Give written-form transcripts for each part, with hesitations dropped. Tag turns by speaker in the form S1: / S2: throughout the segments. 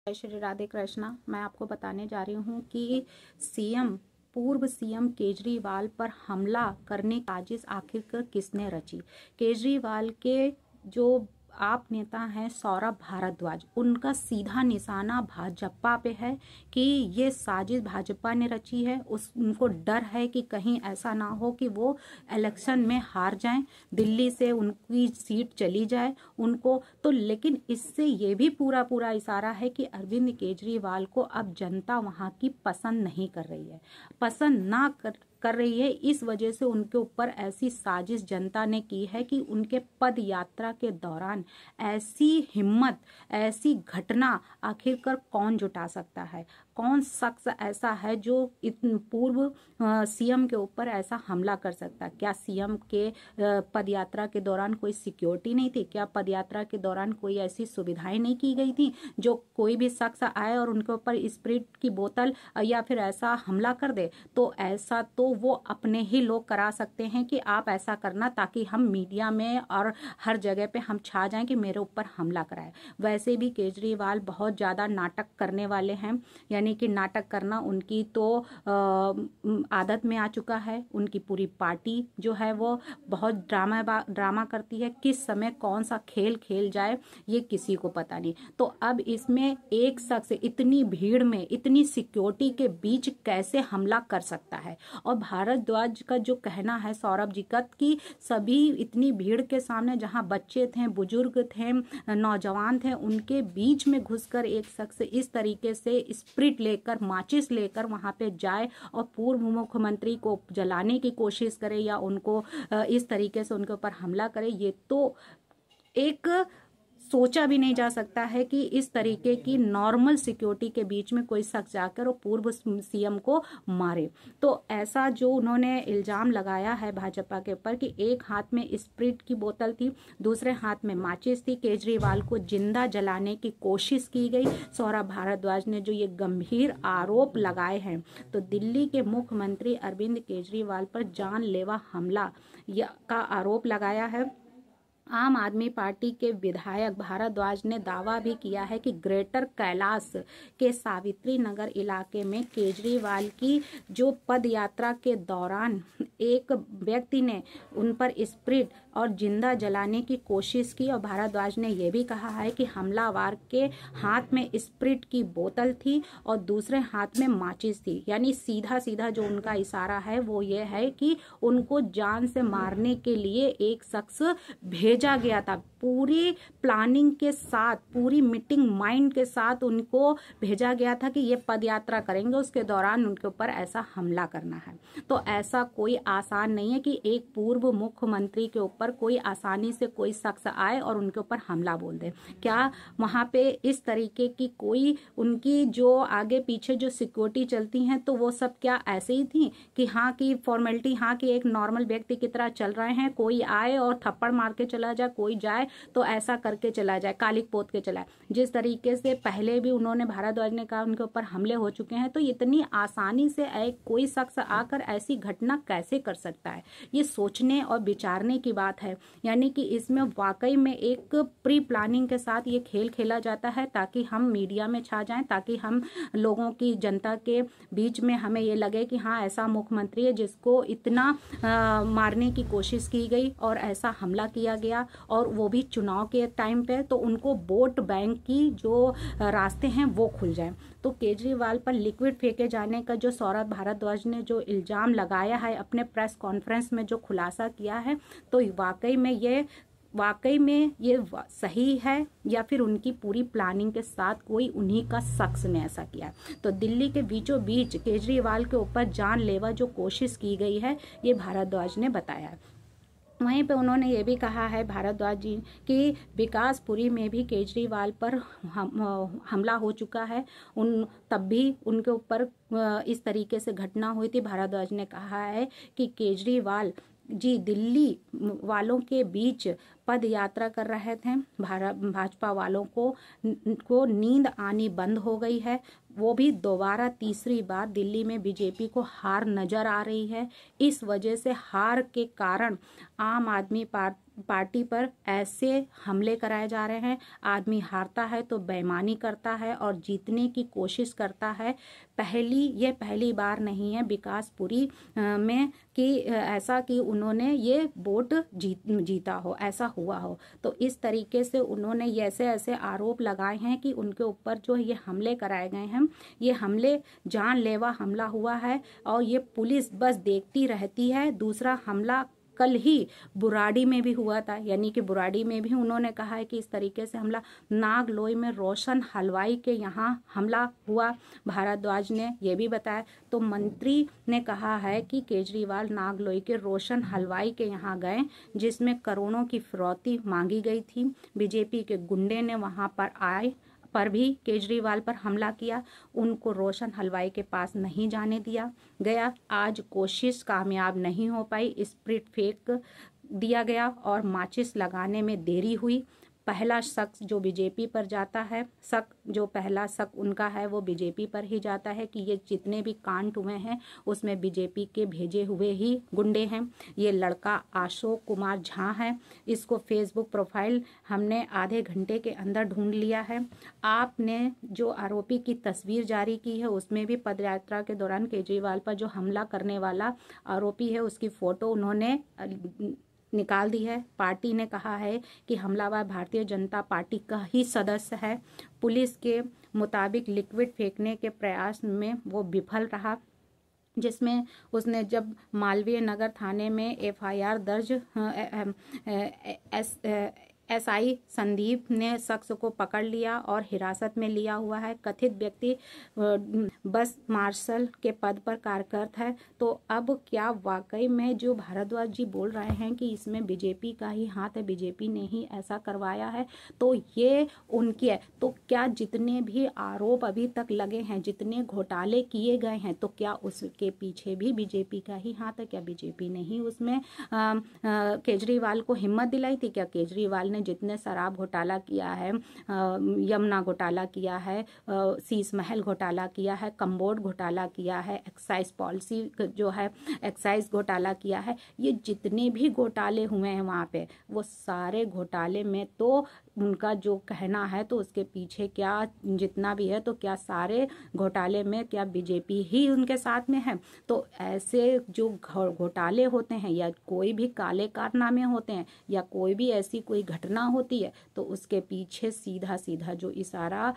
S1: जय श्री राधे कृष्णा। मैं आपको बताने जा रही हूँ कि पूर्व सीएम केजरीवाल पर हमला करने की साजिश आखिरकार किसने रची। केजरीवाल के जो आप नेता हैं सौरभ भारद्वाज, उनका सीधा निशाना भाजपा पे है कि ये साजिश भाजपा ने रची है। उनको डर है कि कहीं ऐसा ना हो कि वो इलेक्शन में हार जाएं, दिल्ली से उनकी सीट चली जाए उनको तो। लेकिन इससे ये भी पूरा इशारा है कि अरविंद केजरीवाल को अब जनता वहां की पसंद नहीं कर रही है, पसंद ना कर रही है। इस वजह से उनके ऊपर ऐसी साजिश जनता ने की है कि उनके पद यात्रा के दौरान ऐसी हिम्मत, ऐसी घटना आखिरकार कौन जुटा सकता है। कौन शख्स ऐसा है जो पूर्व सीएम के ऊपर ऐसा हमला कर सकता है। क्या सीएम के पद यात्रा के दौरान कोई सिक्योरिटी नहीं थी? क्या पद यात्रा के दौरान कोई ऐसी सुविधाएं नहीं की गई थी जो कोई भी शख्स आए और उनके ऊपर स्प्रिट की बोतल या फिर ऐसा हमला कर दे? तो ऐसा तो वो अपने ही लोग करा सकते हैं कि आप ऐसा करना, ताकि हम मीडिया में और हर जगह पे हम छा जाएं कि मेरे ऊपर हमला कराए। वैसे भी केजरीवाल बहुत ज्यादा नाटक करने वाले हैं, यानी कि नाटक करना उनकी तो आदत में आ चुका है। उनकी पूरी पार्टी जो है वो बहुत ड्रामा करती है। किस समय कौन सा खेल खेल जाए ये किसी को पता नहीं। तो अब इसमें एक शख्स इतनी भीड़ में, इतनी सिक्योरिटी के बीच कैसे हमला कर सकता है। और भारद्वाज का जो कहना है, सौरभ जी का, कि सभी इतनी भीड़ के सामने, जहां बच्चे थे, बुजुर्ग थे, नौजवान थे, उनके बीच में घुसकर एक शख्स इस तरीके से स्प्रिट लेकर, माचिस लेकर वहां पे जाए और पूर्व मुख्यमंत्री को जलाने की कोशिश करे या उनको इस तरीके से उनके ऊपर हमला करे, ये तो एक सोचा भी नहीं जा सकता है कि इस तरीके की नॉर्मल सिक्योरिटी के बीच में कोई शख्स जाकर और पूर्व सीएम को मारे। तो ऐसा जो उन्होंने इल्जाम लगाया है भाजपा के ऊपर कि एक हाथ में स्प्रिट की बोतल थी, दूसरे हाथ में माचिस थी, केजरीवाल को जिंदा जलाने की कोशिश की गई। सौरभ भारद्वाज ने जो ये गंभीर आरोप लगाए हैं, तो दिल्ली के मुख्यमंत्री अरविंद केजरीवाल पर जानलेवा हमला का आरोप लगाया है। आम आदमी पार्टी के विधायक भारद्वाज ने दावा भी किया है कि ग्रेटर कैलाश के सावित्री नगर इलाके में केजरीवाल की जो पद यात्रा के दौरान एक व्यक्ति ने उन पर स्प्रिट और जिंदा जलाने की कोशिश की। और भारद्वाज ने यह भी कहा है कि हमलावर के हाथ में स्प्रिट की बोतल थी और दूसरे हाथ में माचिस थी। यानी सीधा जो उनका इशारा है वो ये है कि उनको जान से मारने के लिए एक शख्स भेजा गया था। पूरी प्लानिंग के साथ, पूरी मीटिंग माइंड के साथ उनको भेजा गया था कि ये पद यात्रा करेंगे, उसके दौरान उनके ऊपर ऐसा हमला करना है। तो ऐसा कोई आसान नहीं है कि एक पूर्व मुख्यमंत्री के ऊपर कोई आसानी से कोई शख्स आए और उनके ऊपर हमला बोल दे। क्या वहां पे इस तरीके की कोई उनकी जो आगे पीछे जो सिक्योरिटी चलती हैं तो वो सब क्या ऐसे ही थी कि हाँ की फॉर्मेलिटी, हाँ की एक नॉर्मल व्यक्ति की तरह चल रहे हैं, कोई आए और थप्पड़ मार के चला जाए, कोई जाए तो ऐसा करके चला जाए, कालिक पोत के चला जाए। जिस तरीके से पहले भी उन्होंने भारद्वाज ने कहा उनके ऊपर हमले हो चुके हैं, तो इतनी आसानी से एक कोई शख्स आकर ऐसी घटना कैसे कर सकता है, ये सोचने और विचारने की बात है। यानी कि इसमें वाकई में एक प्री प्लानिंग के साथ ये खेल खेला जाता है ताकि हम मीडिया में छा जाएं, ताकि हम लोगों की, जनता के बीच में हमें ये लगे कि हाँ ऐसा मुख्यमंत्री है जिसको इतना मारने की कोशिश की गई और ऐसा हमला किया गया, और वो भी चुनाव के टाइम पे, तो उनको वोट बैंक की जो रास्ते हैं वो खुल जाए। तो केजरीवाल पर लिक्विड फेंके जाने का जो सौरभ भारद्वाज ने जो इल्जाम लगाया है, अपने प्रेस कॉन्फ्रेंस में जो खुलासा किया है, तो वाकई में ये सही है या फिर उनकी पूरी प्लानिंग के साथ कोई उन्हीं का शख्स ने ऐसा किया। तो दिल्ली के बीचों बीच केजरीवाल के ऊपर जानलेवा जो कोशिश की गई है, ये भारद्वाज ने बताया। वहीं पे उन्होंने ये भी कहा है भारद्वाज जी कि विकासपुरी में भी केजरीवाल पर हमला हो चुका है, तब भी उनके ऊपर इस तरीके से घटना हुई थी। भारद्वाज ने कहा है कि केजरीवाल जी दिल्ली वालों के बीच पद यात्रा कर रहे थे, भाजपा वालों को नींद आनी बंद हो गई है। वो भी दोबारा तीसरी बार दिल्ली में बीजेपी को हार नजर आ रही है। इस वजह से हार के कारण आम आदमी पार्टी पर ऐसे हमले कराए जा रहे हैं। आदमी हारता है तो बेईमानी करता है और जीतने की कोशिश करता है। ये पहली बार नहीं है विकासपुरी में कि ऐसा कि उन्होंने ये वोट जीता हो, ऐसा हुआ हो। तो इस तरीके से उन्होंने ऐसे ऐसे आरोप लगाए हैं कि उनके ऊपर जो ये हमले कराए गए हैं, ये हमले जानलेवा हमला हुआ है और ये पुलिस बस देखती रहती है। दूसरा हमला कल ही बुराड़ी में भी हुआ था, यानी कि बुराड़ी में भी उन्होंने कहा है कि इस तरीके से हमला। नागलोई में रोशन हलवाई के यहाँ हमला हुआ, भारद्वाज ने ये भी बताया। तो मंत्री ने कहा है कि केजरीवाल नागलोई के रोशन हलवाई के यहाँ गए, जिसमें करोड़ों की फिरौती मांगी गई थी। बीजेपी के गुंडे ने वहाँ पर आए पर भी केजरीवाल पर हमला किया। उनको रोशन हलवाई के पास नहीं जाने दिया गया। आज कोशिश कामयाब नहीं हो पाई, स्प्रिट फेंक दिया गया और माचिस लगाने में देरी हुई। पहला शख्स जो बीजेपी पर जाता है, पहला शक उनका है वो बीजेपी पर ही जाता है कि ये जितने भी कांड हुए हैं उसमें बीजेपी के भेजे हुए ही गुंडे हैं। ये लड़का अशोक कुमार झा है। इसको फेसबुक प्रोफाइल हमने आधे घंटे के अंदर ढूंढ लिया है। आपने जो आरोपी की तस्वीर जारी की है उसमें भी पदयात्रा के दौरान केजरीवाल पर जो हमला करने वाला आरोपी है उसकी फोटो उन्होंने निकाल दी है। पार्टी ने कहा है कि हमलावर भारतीय जनता पार्टी का ही सदस्य है। पुलिस के मुताबिक लिक्विड फेंकने के प्रयास में वो विफल रहा, जिसमें उसने जब मालवीय नगर थाने में एफआईआर दर्ज एसआई संदीप ने शख्स को पकड़ लिया और हिरासत में लिया हुआ है। कथित व्यक्ति बस मार्शल के पद पर कार्यरत है। तो अब क्या वाकई में जो भारद्वाज जी बोल रहे हैं कि इसमें बीजेपी का ही हाथ है, बीजेपी ने ही ऐसा करवाया है, तो ये उनकी है। तो क्या जितने भी आरोप अभी तक लगे हैं, जितने घोटाले किए गए हैं, तो क्या उसके पीछे भी बीजेपी का ही हाथ है? क्या बीजेपी ने ही उसमें केजरीवाल को हिम्मत दिलाई थी? क्या केजरीवाल ने जितने शराब घोटाला किया है, यमुना घोटाला किया है, शीश महल घोटाला किया है, कम्बोर्ड घोटाला किया है, एक्साइज पॉलिसी जो है एक्साइज घोटाला किया है, ये जितने भी घोटाले हुए हैं वहाँ पे, वो सारे घोटाले में तो उनका जो कहना है तो उसके पीछे क्या जितना भी है, तो क्या सारे घोटाले में क्या बीजेपी ही उनके साथ में है? तो ऐसे जो घोटाले होते हैं या कोई भी काले कारनामे होते हैं या कोई भी ऐसी कोई घटना होती है, तो उसके पीछे सीधा सीधा जो इशारा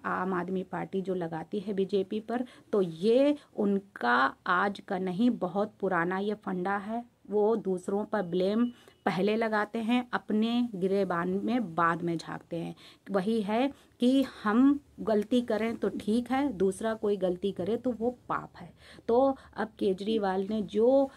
S1: आम आदमी पार्टी जो लगाती है बीजेपी पर, तो ये उनका आज का नहीं, बहुत पुराना ये फंडा है। वो दूसरों पर ब्लेम पहले लगाते हैं, अपने गिरेबान में बाद में झांकते हैं। वही है कि हम गलती करें तो ठीक है, दूसरा कोई गलती करे तो वो पाप है। तो अब केजरीवाल ने जो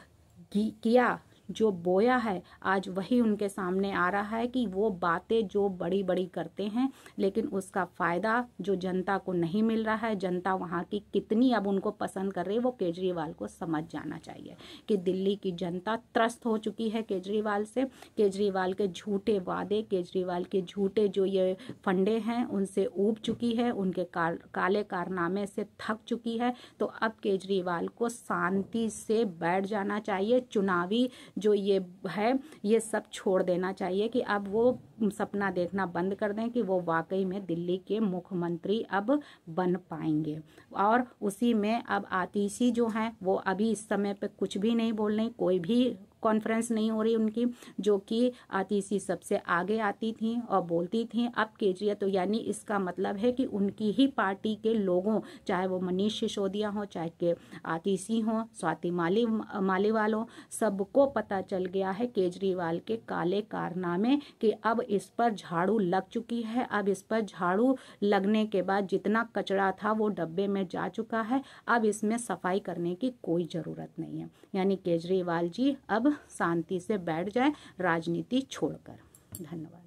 S1: किया, जो बोया है, आज वही उनके सामने आ रहा है कि वो बातें जो बड़ी बड़ी करते हैं, लेकिन उसका फ़ायदा जो जनता को नहीं मिल रहा है, जनता वहाँ की कितनी अब उनको पसंद कर रही है, वो केजरीवाल को समझ जाना चाहिए कि दिल्ली की जनता त्रस्त हो चुकी है केजरीवाल से। केजरीवाल के झूठे वादे, केजरीवाल के झूठे जो ये फंडे हैं, उनसे ऊब चुकी है, उनके काले कारनामे से थक चुकी है। तो अब केजरीवाल को शांति से बैठ जाना चाहिए। चुनावी जो ये है ये सब छोड़ देना चाहिए कि अब वो सपना देखना बंद कर दें कि वो वाकई में दिल्ली के मुख्यमंत्री अब बन पाएंगे। और उसी में अब आतिशी जो हैं वो अभी इस समय पे कुछ भी नहीं बोल रही, कोई भी कॉन्फ्रेंस नहीं हो रही उनकी, जो कि आतिशी सबसे आगे आती थी और बोलती थी। अब केजरीवाल, तो यानी इसका मतलब है कि उनकी ही पार्टी के लोगों, चाहे वो मनीष सिसोदिया हो, चाहे के आतिशी हो, स्वाति मालीवाल हो, सबको पता चल गया है केजरीवाल के काले कारनामे कि अब इस पर झाड़ू लग चुकी है। अब इस पर झाड़ू लगने के बाद जितना कचरा था वो डब्बे में जा चुका है, अब इसमें सफाई करने की कोई ज़रूरत नहीं है। यानी केजरीवाल जी अब शांति से बैठ जाए राजनीति छोड़कर। धन्यवाद।